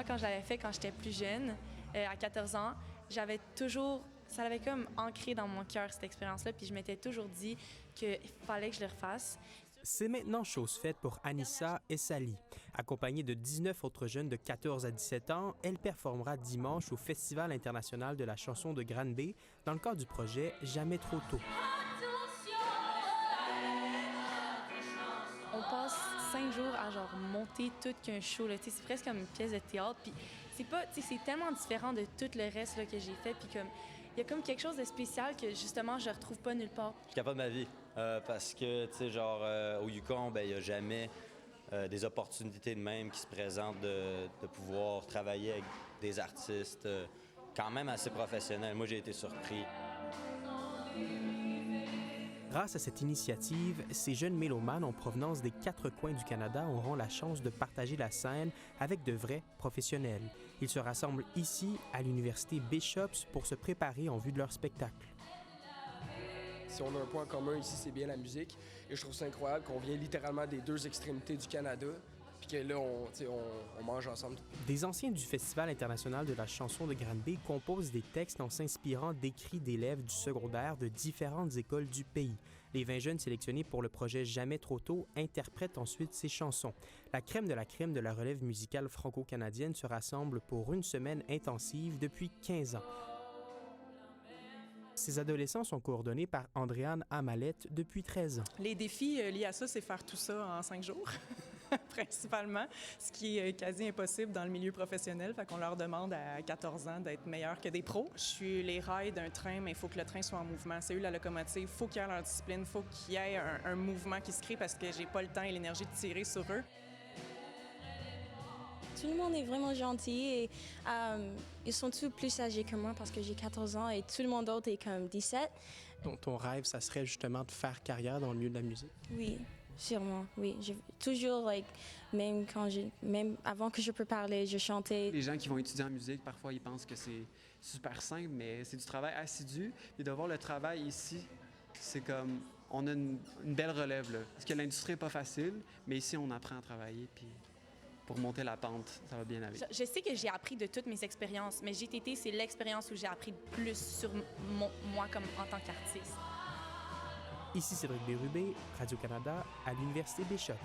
moi, quand je l'avais fait quand j'étais plus jeune, à 14 ans, j'avais toujours... Ça l'avait comme ancré dans mon cœur, cette expérience-là, puis je m'étais toujours dit qu'il fallait que je le refasse. C'est maintenant chose faite pour Anissa et Sally. Accompagnée de 19 autres jeunes de 14 à 17 ans, elle performera dimanche au Festival international de la chanson de Granby dans le cadre du projet Jamais trop tôt. On passe 5 jours à genre monter tout qu'un show. Là. C'est presque comme une pièce de théâtre. Puis c'est tellement différent de tout le reste là, que j'ai fait. Puis comme il y a comme quelque chose de spécial que justement je retrouve pas nulle part. Je suis capable de ma vie parce que tu sais genre au Yukon, ben il y a jamais des opportunités de même qui se présentent de pouvoir travailler avec des artistes quand même assez professionnels. Moi j'ai été surpris. Grâce à cette initiative, ces jeunes mélomanes en provenance des 4 coins du Canada auront la chance de partager la scène avec de vrais professionnels. Ils se rassemblent ici, à l'Université Bishops, pour se préparer en vue de leur spectacle. Si on a un point commun ici, c'est bien la musique. Et je trouve ça incroyable qu'on vient littéralement des 2 extrémités du Canada, puis que là, on mange ensemble. Des anciens du Festival international de la chanson de Granby composent des textes en s'inspirant d'écrits d'élèves du secondaire de différentes écoles du pays. Les 20 jeunes sélectionnés pour le projet Jamais trop tôt interprètent ensuite ces chansons. La crème de la relève musicale franco-canadienne se rassemble pour une semaine intensive depuis 15 ans. Ces adolescents sont coordonnés par Andréane Amalette depuis 13 ans. Les défis liés à ça, c'est faire tout ça en 5 jours, principalement, ce qui est quasi impossible dans le milieu professionnel. Fait qu'on leur demande à 14 ans d'être meilleurs que des pros. Je suis les rails d'un train, mais il faut que le train soit en mouvement. C'est eux la locomotive. Il faut qu'il y ait leur discipline. Il faut qu'il y ait un mouvement qui se crée parce que j'ai pas le temps et l'énergie de tirer sur eux. Tout le monde est vraiment gentil et ils sont tous plus âgés que moi parce que j'ai 14 ans et tout le monde d'autre est comme 17. Donc, ton rêve, ça serait justement de faire carrière dans le milieu de la musique? Oui, sûrement, oui. J'ai toujours, même avant que je peux parler, je chantais. Les gens qui vont étudier en musique, parfois, ils pensent que c'est super simple, mais c'est du travail assidu. Et de voir le travail ici, c'est comme, on a une belle relève, là. Parce que l'industrie n'est pas facile, mais ici, on apprend à travailler, puis pour monter la pente, ça va bien aller. Je sais que j'ai appris de toutes mes expériences, mais GTT, c'est l'expérience où j'ai appris plus sur moi comme en tant qu'artiste. Ici Cédric Bérubé, Radio-Canada, à l'Université Bishops.